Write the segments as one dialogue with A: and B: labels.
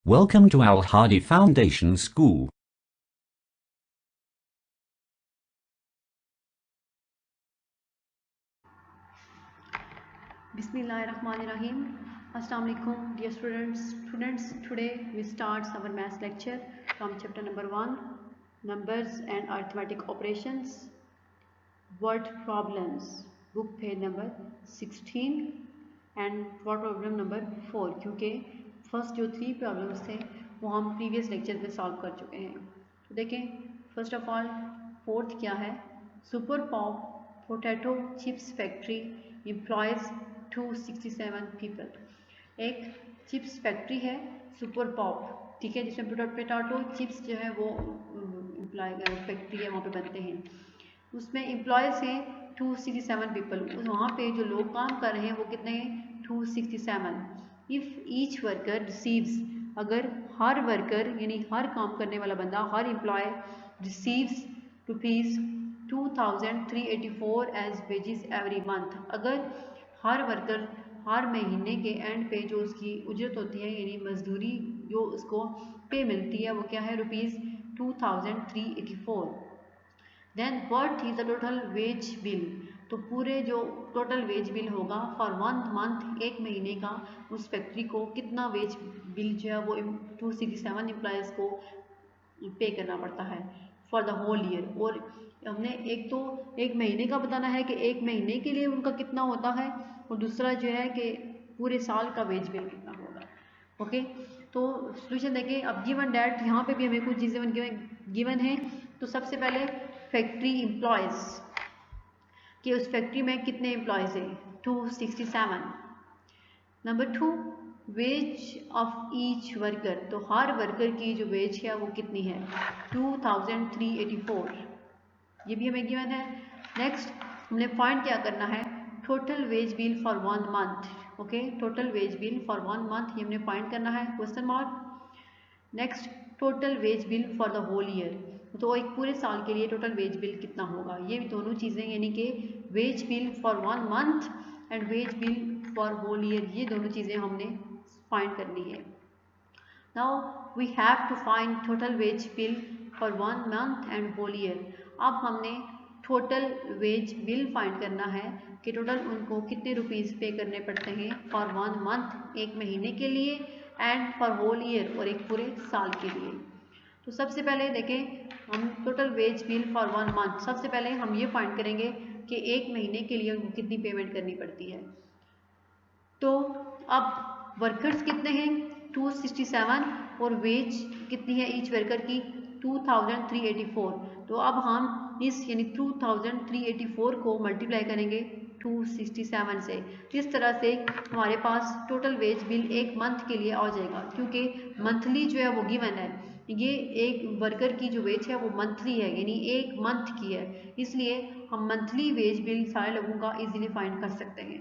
A: Welcome to Al Hadi Foundation School.
B: Bismillahirrahmanirrahim. Assalamu alaikum, dear students. Today we start our math lecture from chapter number 1, numbers and arithmetic operations, word problems, book page number 16 and word problem number 4, क्योंकि first जो 3 problems थे वो हम previous lecture में solve कर चुके हैं। तो देखें, फर्स्ट ऑफ ऑल फोर्थ क्या है, super pop potato chips factory employees 267 people. एक चिप्स फैक्ट्री है सुपर पॉप, ठीक है, जिसमें पोटैटो चिप्स जो है वो एम्प्लॉय फैक्ट्री है, वहाँ पे बनते हैं। उसमें एम्प्लॉयज़ हैं 267 पीपल। वहाँ पे जो लोग काम कर रहे हैं वो कितने हैं, 267। इफ़ ईच वर्कर रिसीव्स, अगर हर वर्कर यानी हर काम करने वाला बंदा, हर employee receives rupees 2384 as wages every month, अगर हर वर्कर हर महीने के एंड पे जो उसकी उजरत होती है यानी मजदूरी जो उसको पे मिलती है वो क्या है, rupees 2384। Then what is the total wage bill, तो पूरे जो टोटल वेज बिल होगा फॉर 1 मंथ, एक महीने का उस फैक्ट्री को कितना वेज बिल जो है वो 267 एम्प्लॉयज़ को पे करना पड़ता है फॉर द होल ईयर। और हमने एक महीने का बताना है कि एक महीने के लिए उनका कितना होता है, और दूसरा जो है कि पूरे साल का वेज बिल कितना होगा। ओके, तो सोल्यूशन देखें। अब गिवन डैट, यहाँ पे भी हमें कुछ चीज़ें गिवन है। तो सबसे पहले फैक्ट्री एम्प्लॉयज़ कि उस फैक्ट्री में कितने एम्प्लॉयज़ हैं, 267। Number 2, ways of each worker, तो हर वर्कर की जो वेज है वो कितनी है, 2384, ये भी हमें गिवन है। नेक्स्ट हमने फाइंड क्या करना है, total wage bill for 1 month. Okay, total wage bill for 1 month ये हमने फाइंड करना है, question mark. Next total wage bill for the whole year, तो एक पूरे साल के लिए टोटल वेज बिल कितना होगा। ये दोनों चीज़ें यानी कि wage bill for 1 month and wage bill for whole year, ये दोनों चीज़ें हमने फाइंड करनी है। Now we have to find total wage bill for 1 month and whole year. अब हमने टोटल वेज बिल फाइंड करना है कि टोटल उनको कितने रुपीज़ पे करने पड़ते हैं फॉर 1 मंथ, एक महीने के लिए, एंड फॉर होल ईयर, और एक पूरे साल के लिए। तो सबसे पहले देखें हम total wage bill for 1 month, सबसे पहले हम ये फाइंड करेंगे कि एक महीने के लिए उनको कितनी पेमेंट करनी पड़ती है। तो अब वर्कर्स कितने हैं, 267, और वेज कितनी है ईच वर्कर की, 2384। तो अब हम इस यानी 2384 को मल्टीप्लाई करेंगे 267 से। इस तरह से हमारे पास टोटल वेज बिल एक मंथ के लिए आ जाएगा, क्योंकि मंथली जो है वो गिवन है। ये एक वर्कर की जो वेज है वो मंथली है, यानी एक मंथ की है, इसलिए हम मंथली वेज बिल सारे लोगों का इजीली फाइंड कर सकते हैं।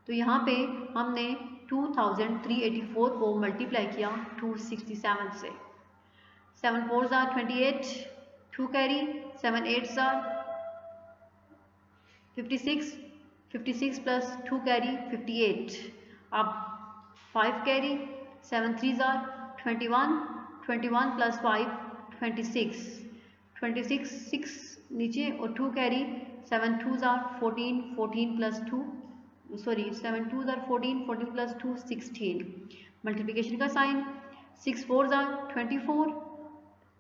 B: तो यहाँ पे हमने 2384 को मल्टीप्लाई किया 267 से। 7 4s are 28, 2 carry, 7 8s are 56, 56 plus 2 carry 58। अब 5 carry, 7 3s are 21, 21 plus 5 26, 26 6 नीचे और 2 carry, 7 2s are 14, 14 plus 2 7 2s are 14, 14 plus 2 16। Multiplication का साइन, 6 4s are 24,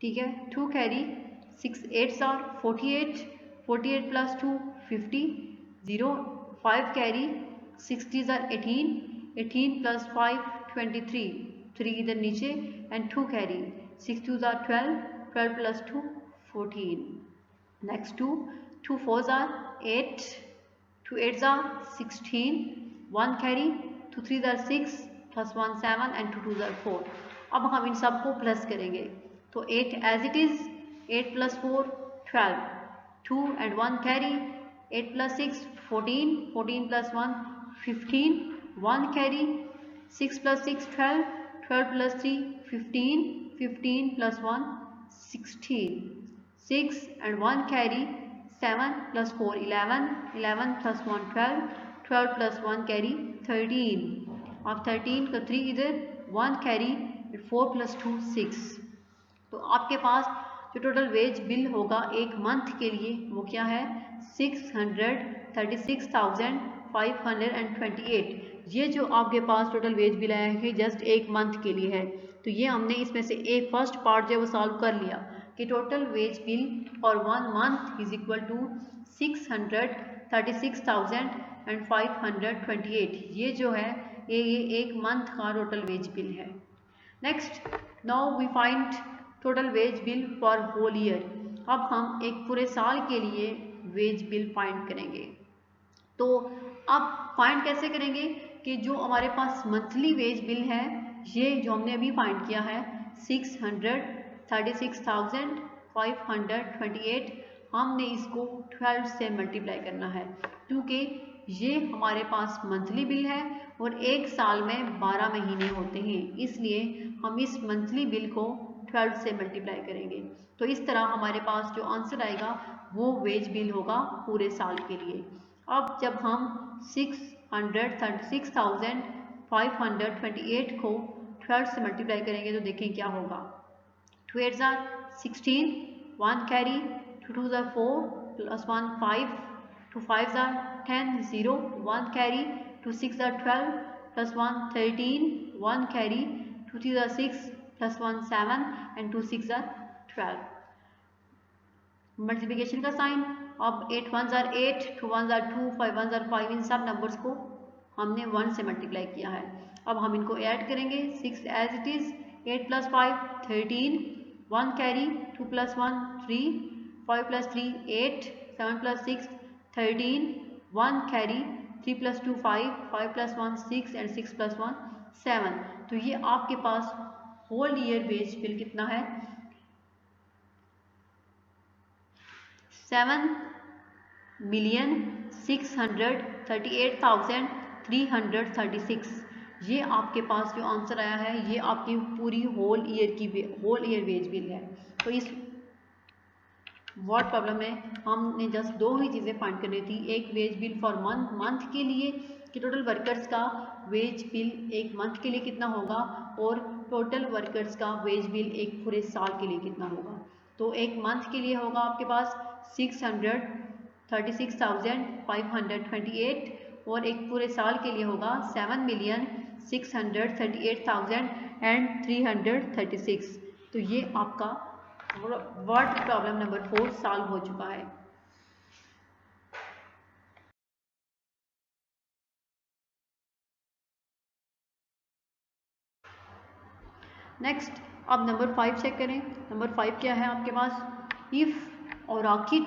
B: ठीक है, 2 carry, 6 8s are 48, 48 plus 2 50, 0 5 carry, 6 3s are 18, 18 plus 5 23, 3 इधर नीचे, and 2 carry, 6 2s are 12, 12 plus 2 14। Next 2 4s are 8, 2 8s are 16, 1 carry, 2 3s are 6, plus 1 7 and 2 2s are 4। अब हम इन सबको plus करेंगे, तो 8 as it is, 8 plus 4 12, 2 and 1 carry, 8 plus 6 14, 14 plus 1 15, 1 carry, 6 plus 6 12, 12 plus 3 15, 15 plus 1 16, 6 and 1 carry, 7 plus 4 11, 11 plus 1 12, 12 plus 1 carry 13। अब 13 का 3 इधर, 1 carry, 4 + 2 6। तो आपके पास जो टोटल वेज बिल होगा एक मंथ के लिए वो क्या है 636,528। ये जो आपके पास टोटल वेज बिल आया है जस्ट एक मंथ के लिए है। तो ये हमने इसमें से एक फर्स्ट पार्ट जो है वो सॉल्व कर लिया कि total wage bill for 1 month is equal to 636,528। ये जो है ये एक मंथ का टोटल वेज बिल है। Next, now we find total wage bill for whole year. अब हम एक पूरे साल के लिए वेज बिल फाइंड करेंगे। तो अब फाइंड कैसे करेंगे कि जो हमारे पास मंथली वेज बिल है ये जो हमने अभी फाइंड किया है 636,528, हमने इसको 12 से मल्टीप्लाई करना है क्योंकि ये हमारे पास मंथली बिल है और एक साल में 12 महीने होते हैं, इसलिए हम इस मंथली बिल को 12 से मल्टीप्लाई करेंगे। तो इस तरह हमारे पास जो आंसर आएगा वो वेज बिल होगा पूरे साल के लिए। अब जब हम 636,528 को 12 से मल्टीप्लाई करेंगे तो देखें क्या होगा। 2 8s are 16, 1 carry, 2 2s are 4, plus 1 5, 2 5s are 10, 0, 1 carry, 2 6s are 12, plus 1 13, 1 carry, 2 3s are 6, plus 1 7 and 2 6s are 12। Multiplication का साइन, अब 8 1s are 8, 2 1s are 2, 5 1s are 5, इन सब नंबर्स को हमने 1 से मल्टीप्लाई किया है। अब हम इनको ऐड करेंगे 6 as it is, 8 + 5 13, 1 carry, 2 + 1 3, 5 + 3 8, 7 + 6 13, 1 carry, 3 + 2 5, 5 + 1 6 and 6 + 1 7। तो ये आपके पास होल ईयर वेज बिल कितना है 7,638,336। ये आपके पास जो आंसर आया है ये आपकी पूरी होल ईयर वेज बिल है। तो इस वर्ड प्रॉब्लम में हमने जस्ट दो ही चीज़ें फाइंड करनी थी, एक वेज बिल फॉर मंथ के लिए कि टोटल वर्कर्स का वेज बिल एक मंथ के लिए कितना होगा और टोटल वर्कर्स का वेज बिल एक पूरे साल के लिए कितना होगा। तो एक मंथ के लिए होगा आपके पास 636,528 और एक पूरे साल के लिए होगा 7,638,336। तो ये आपका वर्ड प्रॉब्लम नंबर 4 सॉल्व हो चुका है। नेक्स्ट, अब नंबर 5 चेक करें। नंबर 5 क्या है आपके पास, if orchid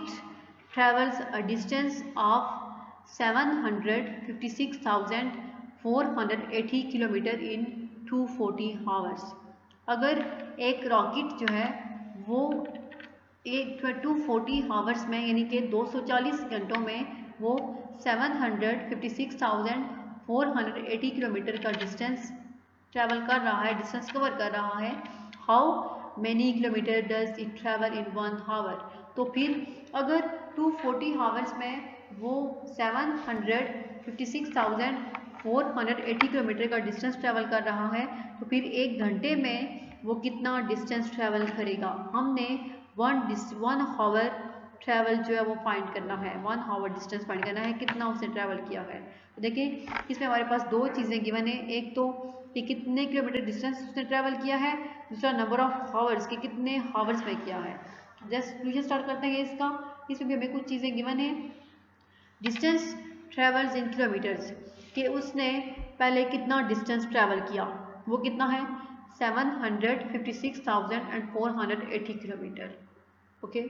B: travels a distance of 756,480 kilometre in 240 hours. अगर एक रॉकेट जो है वो 240 आवर्स में यानी कि 240 घंटों में वो 756,480 किलोमीटर का डिस्टेंस ट्रैवल कर रहा है, डिस्टेंस कवर कर रहा है, how many kilometre does it travel in 1 hour. तो फिर अगर 240 आवर्स में वो 756,480 किलोमीटर का डिस्टेंस ट्रैवल कर रहा है तो फिर एक घंटे में वो कितना डिस्टेंस ट्रैवल करेगा। हमने 1 आवर ट्रैवल जो है वो फाइंड करना है, 1 आवर डिस्टेंस फाइंड करना है कितना उसने ट्रैवल किया है। तो देखिए इसमें हमारे पास दो चीज़ें गिवन है, एक तो कि कितने किलोमीटर डिस्टेंस उसने ट्रैवल किया है, दूसरा नंबर ऑफ आवर्स कि कितने आवर्स में किया है। जस्ट क्वेश्चन स्टार्ट करते हैं इसका। इसमें भी हमें कुछ चीज़ें गिवन है, डिस्टेंस ट्रैवल्स इन किलोमीटर्स कि उसने पहले कितना डिस्टेंस ट्रैवल किया, वो कितना है 756,480 किलोमीटर। ओके,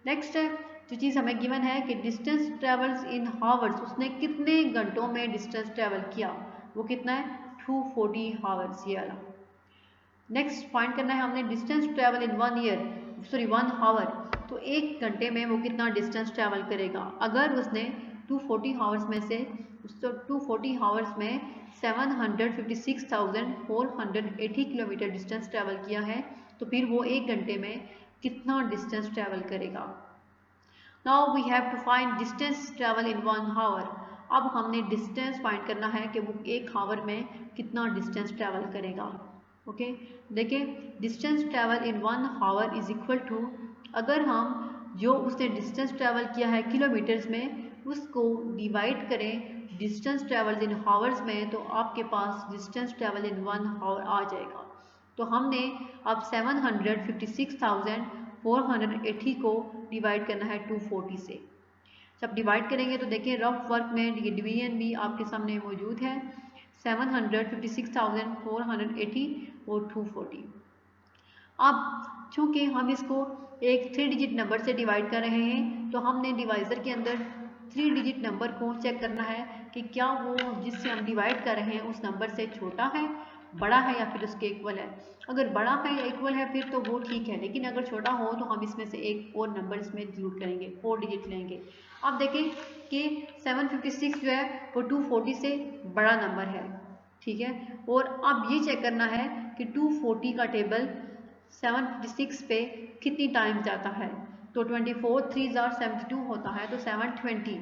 B: नेक्स्ट है जो चीज़ हमें गिवन है कि डिस्टेंस ट्रैवल्स इन आवर्स, उसने कितने घंटों में डिस्टेंस ट्रैवल किया, वो कितना है 240 आवर्स ये वाला। नेक्स्ट फाइंड करना है हमने डिस्टेंस ट्रैवल इन 1 आवर, तो एक घंटे में वो कितना डिस्टेंस ट्रैवल करेगा। अगर उसने 240 आवर्स में से 240 आवर्स में 756,480 किलोमीटर डिस्टेंस ट्रैवल किया है तो फिर वो एक घंटे में कितना डिस्टेंस ट्रैवल करेगा। Now we have to find distance travel in 1 hour. अब हमने डिस्टेंस फाइंड करना है कि वो एक आवर में कितना डिस्टेंस ट्रैवल करेगा। ओके देखिए, distance travel in 1 hour is equal to, अगर हम जो उसने डिस्टेंस ट्रैवल किया है किलोमीटर्स में उसको डिवाइड करें डिस्टेंस ट्रैवल इन हावर्स में, तो आपके पास डिस्टेंस ट्रैवल इन 1 आवर आ जाएगा। तो हमने अब 756,480 को डिवाइड करना है 240 से। जब डिवाइड करेंगे तो देखिए रफ वर्क में ये डिवीजन भी आपके सामने मौजूद है, 756,480 और 240। अब चूंकि हम इसको एक 3 डिजिट नंबर से डिवाइड कर रहे हैं तो हमने डिवाइज़र के अंदर 3 डिजिट नंबर को चेक करना है कि क्या वो जिससे हम डिवाइड कर रहे हैं उस नंबर से छोटा है, बड़ा है या फिर उसके इक्वल है। अगर बड़ा है या इक्वल है फिर तो वो ठीक है, लेकिन अगर छोटा हो तो हम इसमें से एक और नंबर इसमें इंक्लूड करेंगे, 4 डिजिट लेंगे। अब देखें कि 756 जो है वो 240 से बड़ा नंबर है, ठीक है। और अब ये चेक करना है कि 240 का टेबल 756 पे कितनी टाइम जाता है। तो 24 3 72 होता है, तो 720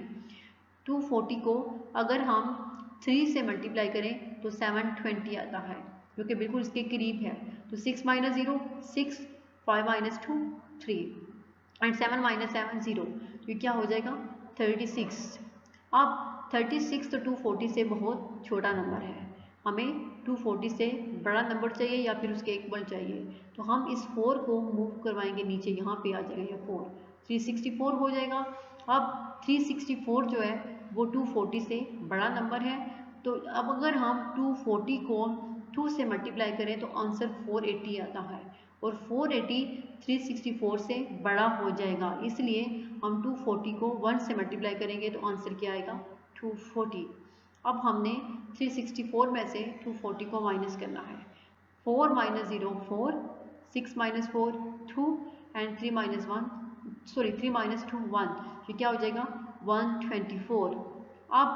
B: 240 को अगर हम 3 से मल्टीप्लाई करें तो 720 आता है, जो कि बिल्कुल इसके करीब है। तो 6 माइनस 0 6, 5 माइनस 2 3 एंड 7 माइनस 7 0, ये क्या हो जाएगा 36। अब 36 तो 240 से बहुत छोटा नंबर है, हमें 240 से बड़ा नंबर चाहिए या फिर उसके इक्वल चाहिए। तो हम इस 4 को मूव करवाएंगे नीचे, यहाँ पे आ जाएगा ये 4, 364 हो जाएगा। अब 364 जो है वो 240 से बड़ा नंबर है। तो अब अगर हम 240 को 2 से मल्टीप्लाई करें तो आंसर 480 आता है, और 480 364 से बड़ा हो जाएगा, इसलिए हम 240 को 1 से मल्टीप्लाई करेंगे तो आंसर क्या आएगा 240। अब हमने 364 में से 240 को माइनस करना है। 4 माइनस 0 4, 6 माइनस 4 2 एंड 3 माइनस 2 1, ये क्या हो जाएगा 124। अब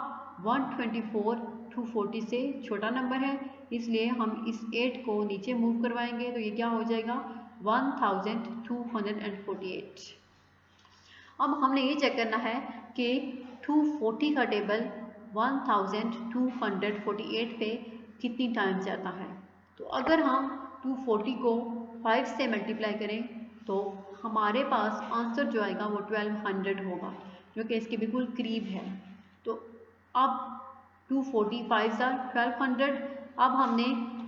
B: 124 240 से छोटा नंबर है, इसलिए हम इस 8 को नीचे मूव करवाएंगे तो ये क्या हो जाएगा 1248। अब हमने ये चेक करना है कि 240 का टेबल 1248 पे कितनी टाइम जाता है। तो अगर हम 240 को 5 से मल्टीप्लाई करें तो हमारे पास आंसर जो आएगा वो 1200 होगा, जो कि इसके बिल्कुल करीब है। तो अब 245 1200, अब हमने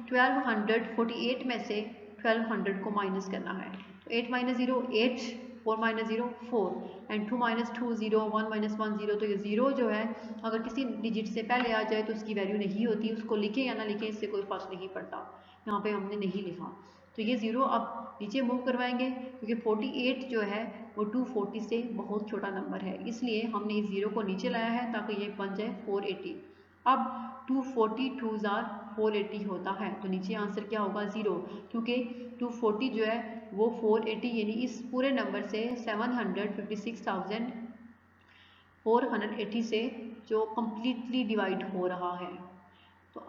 B: 1248 में से 1200 को माइनस करना है। तो 8 minus 0 8, 4 minus 0 4 and 2 minus 2 0, 1 minus 1 0। तो ये 0 जो है अगर किसी डिजिट से पहले आ जाए तो उसकी वैल्यू नहीं होती, उसको लिखे या ना लिखे इससे कोई फर्क नहीं पड़ता। यहाँ पे हमने नहीं लिखा तो ये 0 अब नीचे मूव करवाएंगे, क्योंकि 48 जो है वो 240 से बहुत छोटा नंबर है, इसलिए हमने इस 0 को नीचे लाया है ताकि ये बन जाए 480। अब 240 2 480 होता है, तो नीचे आंसर क्या होगा 0, क्योंकि 240 जो है वो 480 यानी इस पूरे नंबर से 756,480 से जो कम्प्लीटली डिवाइड हो रहा है। तो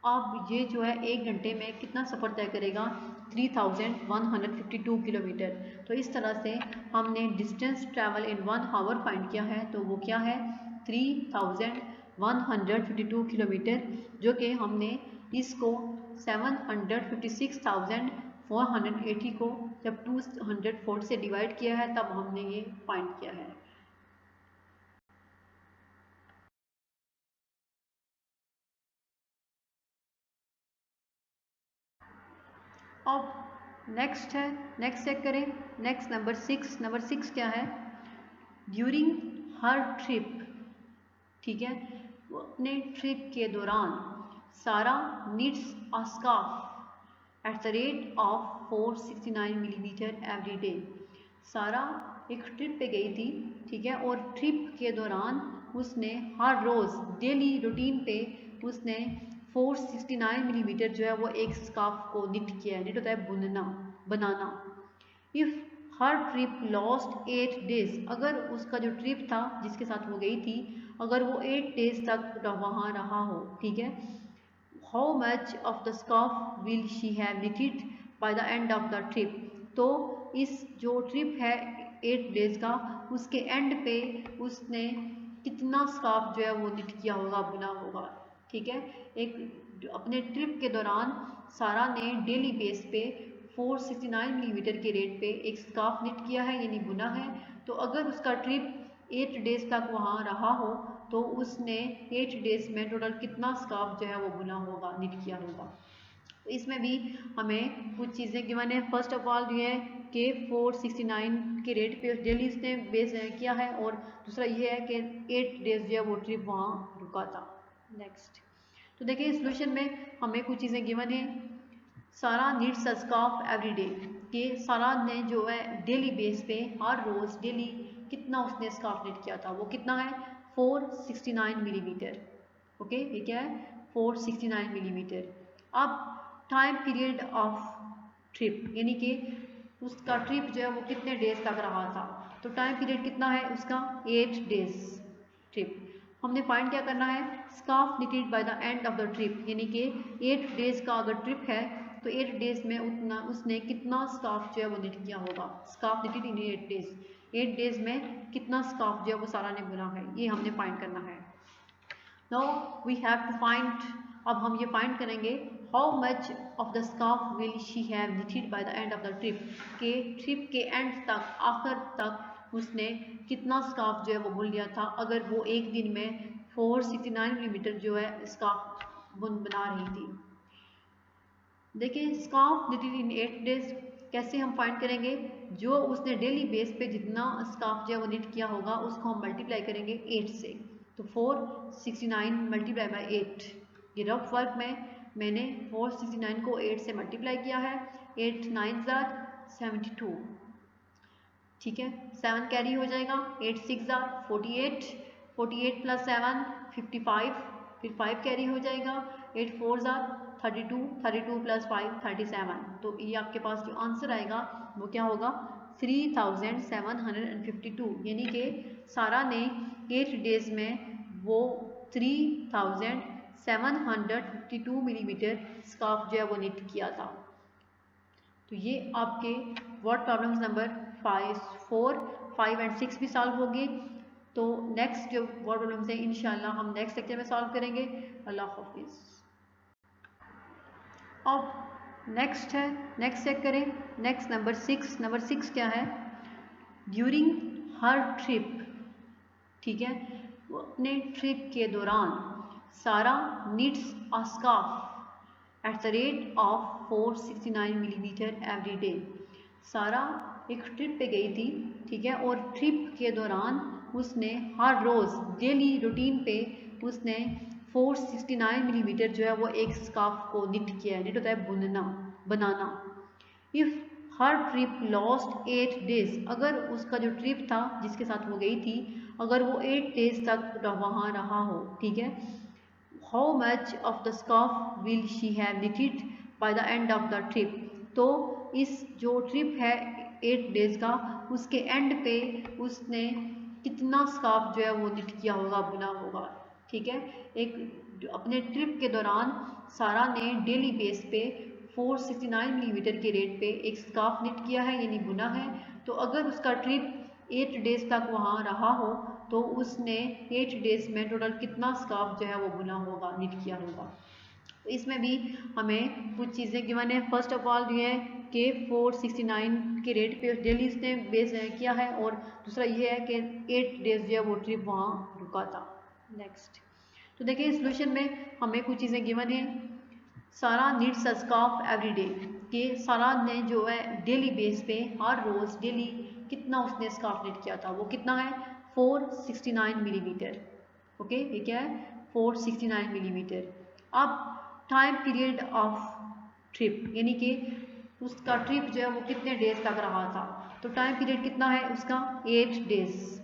B: अब ये जो है 1 घंटे में कितना सफ़र तय करेगा 3152 किलोमीटर। तो इस तरह से हमने distance travel in 1 hour find किया है, तो वो क्या है 3152 किलोमीटर, जो कि हमने इसको 756,480 को जब 240 से डिवाइड किया है तब हमने ये फाइंड किया है। अब नेक्स्ट चेक करें, नेक्स्ट नंबर 6 क्या है, ड्यूरिंग हर ट्रिप, ठीक है, वो अपने ट्रिप के दौरान सारा needs a scarf at the rate of 469 millimetre every day. सारा एक ट्रिप पे गई थी, ठीक है, और ट्रिप के दौरान उसने हर रोज़ डेली रूटीन पे उसने 469 मिलीमीटर जो है वो एक स्कार्फ को निट किया है। निट होता है बुनना, बनाना। इफ़ हर ट्रिप लॉस्ट 8 डेज, अगर उसका जो ट्रिप था जिसके साथ वो गई थी अगर वो 8 डेज तक वहाँ रहा हो, ठीक है, how much of the scarf will she have knitted by the end of the trip. तो इस जो ट्रिप है 8 डेज का, उसके एंड पे उसने कितना स्कार्फ जो है वो निट किया होगा, बुना होगा। ठीक है। एक अपने ट्रिप के दौरान सारा ने डेली बेस पे 469 मिलीमीटर के रेट पे एक स्कार्फ निट किया है, यानी बुना है। तो अगर उसका ट्रिप 8 डेज तक वहाँ रहा हो तो उसने 8 डेज में टोटल कितना स्कार्फ जो है वो बुना होगा, निट किया होगा। तो इसमें भी हमें कुछ चीज़ें गिवन है। फर्स्ट ऑफ ऑल ये है कि 469 के रेट पे डेली उसने बेस किया है, और दूसरा ये है कि 8 डेज जो है वो ट्रिप वहाँ रुका था। नेक्स्ट, तो देखिए सोल्यूशन में हमें कुछ चीज़ें गिवन है। सारा needs a scarf every day, कि सारा ने जो है डेली बेस पे हर रोज़ डेली कितना उसने स्कार्फ नीड किया था, वो कितना है 469 मिलीमीटर। ओके, ये क्या है 469 मिलीमीटर। अब टाइम पीरियड ऑफ ट्रिप, यानी कि उसका ट्रिप जो है वो कितने डेज तक रहा था, तो टाइम पीरियड कितना है उसका 8 डेज ट्रिप। हमने फाइंड क्या करना है, scarf knitted by the end of the trip, यानी कि 8 डेज का अगर ट्रिप है तो 8 डेज में उतना उसने कितना स्कार्फ जो है वो निट किया होगा। स्कार्फ निटेड इन 8 डेज, 8 डेज में कितना स्कार्फ जो है वो सारा ने बुना है, ये हमने फाइंड करना है। Now we have to find, अब हम ये फाइंड करेंगे how much of the scarf will she have knitted by the end of the trip, के ट्रिप के एंड तक, आखिर तक उसने कितना स्कार्फ जो है वो बुन लिया था, अगर वो एक दिन में 469 मिलीमीटर जो है स्कार्फ बना रही थी। देखिए स्कार्फ निटेड इन 8 डेज कैसे हम फाइंड करेंगे, जो उसने डेली बेस पे जितना स्कार्फ जो है वो निट किया होगा उसको हम मल्टीप्लाई करेंगे 8 से। तो 469 मल्टीप्लाई बाय 8, ये रफ वर्क में मैंने 469 को 8 से मल्टीप्लाई किया है। 8 9 ज़ार 72, ठीक है, 7 कैरी हो जाएगा, 8 6 ज़ार 48, 48 प्लस 7 55, फिर 5 कैरी हो जाएगा, 8 4 ज़ार 32, 32 प्लस 5 37। तो ये आपके पास जो आंसर आएगा वो क्या होगा 3752, यानी कि सारा ने 8 डेज में वो 3752 मिलीमीटर स्कार्फ जो है वो निट किया था। तो ये आपके वर्ड प्रॉब्लम्स नंबर 4, 5 एंड 6 भी सॉल्व होगी। तो नेक्स्ट जो वर्ड प्रॉब्लम्स हैं इंशाल्लाह हम नेक्स्ट लेक्चर में सॉल्व करेंगे। अल्लाह हाफिज़। अब नेक्स्ट है, नेक्स्ट चेक करें, नेक्स्ट नंबर 6। नंबर 6 क्या है, ड्यूरिंग हर ट्रिप, ठीक है, वो अपने ट्रिप के दौरान सारा needs a scarf at the rate of 469 millimetre every day. सारा एक ट्रिप पे गई थी, ठीक है, और ट्रिप के दौरान उसने हर रोज़ डेली रूटीन पे उसने 469 मिलीमीटर जो है वो एक स्कार्फ को निट किया है। निट होता है बुनना, बनाना। इफ़ हर ट्रिप लॉस्ट 8 डेज, अगर उसका जो ट्रिप था जिसके साथ वो गई थी अगर वो 8 डेज तक वहाँ रहा हो, ठीक है, how much of the scarf will she have knitted by the end of the trip. तो इस जो ट्रिप है 8 डेज का, उसके एंड पे उसने कितना स्कार्फ जो है वो निट किया होगा, बुना होगा, ठीक है। एक अपने ट्रिप के दौरान सारा ने डेली बेस पे 469 मिलीमीटर के रेट पे एक स्कार्फ निट किया है, यानी बुना है। तो अगर उसका ट्रिप 8 डेज तक वहाँ रहा हो तो उसने 8 डेज में टोटल कितना स्कार्फ जो है वो बुना होगा, निट किया होगा। तो इसमें भी हमें कुछ चीज़ें गिवन है। फर्स्ट ऑफ ऑल ये है कि 469 के रेट पे डेली उसने बेस किया है, और दूसरा ये है कि 8 डेज जो है वो ट्रिप वहाँ रुका था। नेक्स्ट, तो देखिए सोल्यूशन में हमें कुछ चीज़ें गिवन है। सारा needs a scarf every day, कि सारा ने जो है डेली बेस पे हर रोज़ डेली कितना उसने स्कार्फ निट किया था, वो कितना है 469 मिलीमीटर। ओके, ये क्या है 469 मिलीमीटर। अब टाइम पीरियड ऑफ ट्रिप, यानी कि उसका ट्रिप जो है वो कितने डेज तक रहा था, तो टाइम पीरियड कितना है उसका 8 डेज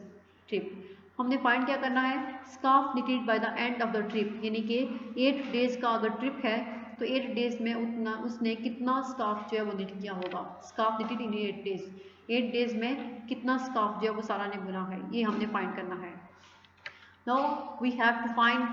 B: ट्रिप। हमने फाइंड क्या करना है, scarf knitted by the end of the trip, यानी कि 8 डेज का अगर ट्रिप है तो 8 डेज में उतना उसने कितना स्कार्फ जो है वो निट किया होगा। स्कार्फ निटेड इन 8 डेज, 8 डेज में कितना स्कार्फ जो है वो सारा ने बुना है, ये हमने फाइंड करना है। Now we have to find,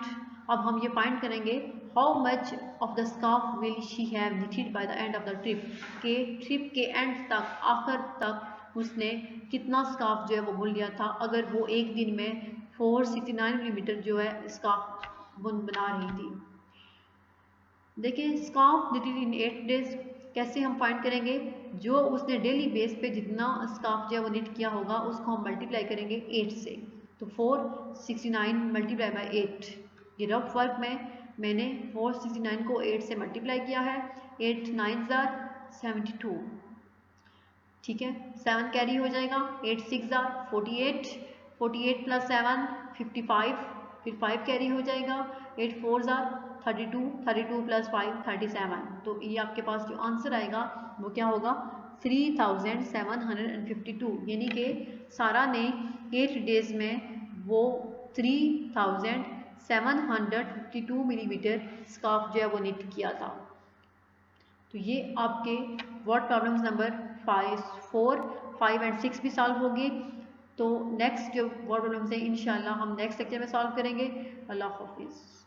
B: अब हम ये फाइंड करेंगे how much of the scarf will she have knitted by the end of the trip, के ट्रिप के एंड तक, आखिर तक उसने कितना स्कार्फ जो है वो बुन लिया था, अगर वो एक दिन में 469 मिलीमीटर जो है स्कार्फ बना रही थी। देखिए स्कार्फ निटेड इन 8 डेज कैसे हम फाइंड करेंगे, जो उसने डेली बेस पे जितना स्कार्फ जो है वो निट किया होगा उसको हम मल्टीप्लाई करेंगे 8 से। तो 469 मल्टीप्लाई बाय 8, ये रफ वर्क में मैंने 469 को 8 से मल्टीप्लाई किया है। 8 9 जार 72, ठीक है, 7 कैरी हो जाएगा, 8 6 जार 48, 48 प्लस 7 55, फिर 5 कैरी हो जाएगा, 8 4 जार 32, 32 प्लस 5 37। तो ये आपके पास जो आंसर आएगा वो क्या होगा 3752, यानी कि सारा ने 8 डेज में वो 3752 मिलीमीटर स्कार्फ जो है वो निट किया था। तो ये आपके वर्ड प्रॉब्लम्स नंबर 5 4 5 एंड 6 भी सॉल्व होगी। तो नेक्स्ट जो वर्ड प्रॉब्लम्स हैं इंशाल्लाह हम नेक्स्ट लेक्चर में सॉल्व करेंगे। अल्लाह हाफिज़।